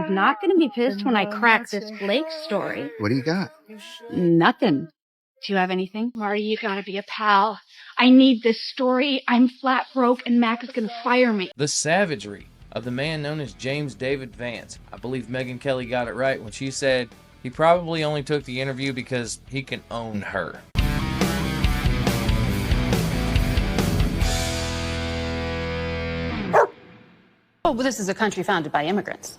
You're not going to be pissed when I crack this Blake story. What do you got? Nothing. Do you have anything? Marty, you gotta be a pal. I need this story. I'm flat broke and Mac is gonna fire me. The savagery of the man known as James David Vance. I believe Megyn Kelly got it right when she said he probably only took the interview because he can own her. Oh, well, this is a country founded by immigrants.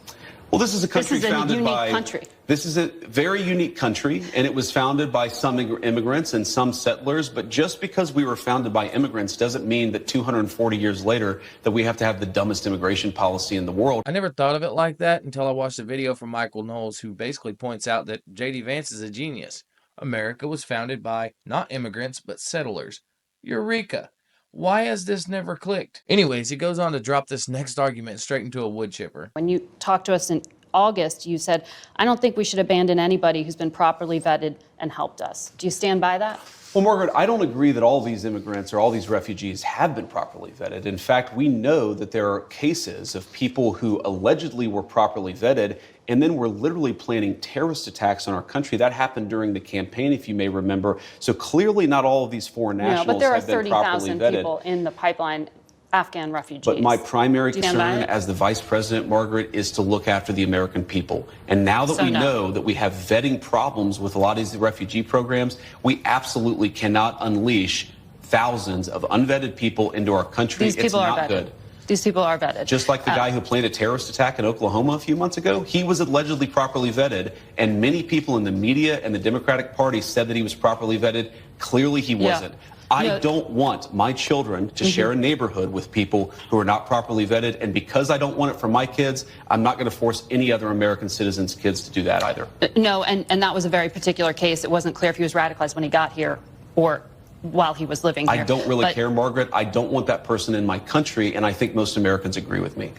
Well, this is a country founded by... This is a unique country. This is a very unique country, and it was founded by some immigrants and some settlers. But just because we were founded by immigrants doesn't mean that 240 years later that we have to have the dumbest immigration policy in the world. I never thought of it like that until I watched a video from Michael Knowles, who basically points out that J.D. Vance is a genius. America was founded by not immigrants, but settlers. Eureka! Why has this never clicked? Anyways, he goes on to drop this next argument straight into a wood chipper. When you talked to us in August, you said, I don't think we should abandon anybody who's been properly vetted and helped us. Do you stand by that? Well, Margaret, I don't agree that all these immigrants or all these refugees have been properly vetted. In fact, we know that there are cases of people who allegedly were properly vetted and then were literally planning terrorist attacks on our country. That happened during the campaign, if you may remember. So clearly not all of these foreign nationals but there are have been properly 30,000 vetted. people in the pipeline, Afghan refugees. But my primary concern as the vice president, Margaret, is to look after the American people. And now that we know that we have vetting problems with a lot of these refugee programs, we absolutely cannot unleash thousands of unvetted people into our country. These people are vetted. Good. These people are vetted. Just like the guy who planned a terrorist attack in Oklahoma a few months ago, he was allegedly properly vetted, and many people in the media and the Democratic Party said that he was properly vetted. Clearly he wasn't. I don't want my children to share a neighborhood with people who are not properly vetted, and because I don't want it for my kids, I'm not going to force any other American citizens' kids to do that either. No, and that was a very particular case. It wasn't clear if he was radicalized when he got here or while he was living here. I don't really care, Margaret. I don't want that person in my country, and I think most Americans agree with me.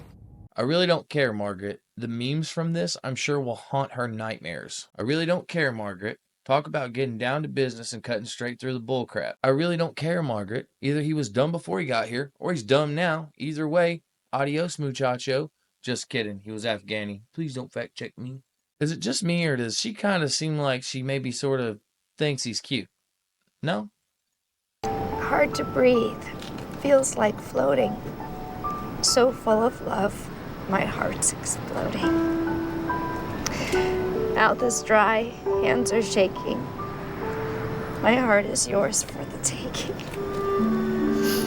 I really don't care, Margaret. The memes from this, I'm sure, will haunt her nightmares. I really don't care, Margaret. Talk about getting down to business and cutting straight through the bullcrap. I really don't care, Margaret. Either he was dumb before he got here, or he's dumb now. Either way, adios, muchacho. Just kidding. He was Afghani. Please don't fact check me. Is it just me, or does she kind of seem like she maybe sort of thinks he's cute? No? Hard to breathe. Feels like floating. So full of love, my heart's exploding. Mouth is dry, hands are shaking. My heart is yours for the taking.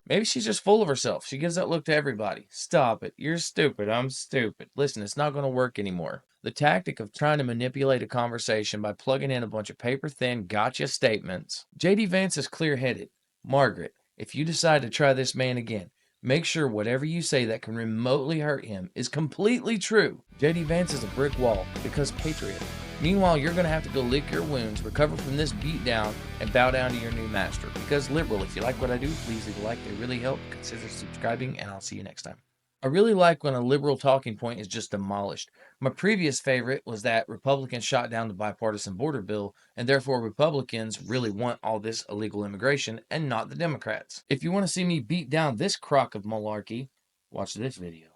Maybe she's just full of herself. She gives that look to everybody. Stop it. You're stupid. I'm stupid. Listen, it's not going to work anymore. The tactic of trying to manipulate a conversation by plugging in a bunch of paper-thin gotcha statements. J.D. Vance is clear-headed. Margaret, if you decide to try this man again, make sure whatever you say that can remotely hurt him is completely true. J.D. Vance is a brick wall because patriot. Meanwhile, you're going to have to go lick your wounds, recover from this beatdown, and bow down to your new master. Because liberal, if you like what I do, please leave a like. They really help. Consider subscribing, and I'll see you next time. I really like when a liberal talking point is just demolished. My previous favorite was that Republicans shot down the bipartisan border bill, and therefore Republicans really want all this illegal immigration and not the Democrats. If you want to see me beat down this crock of malarkey, watch this video.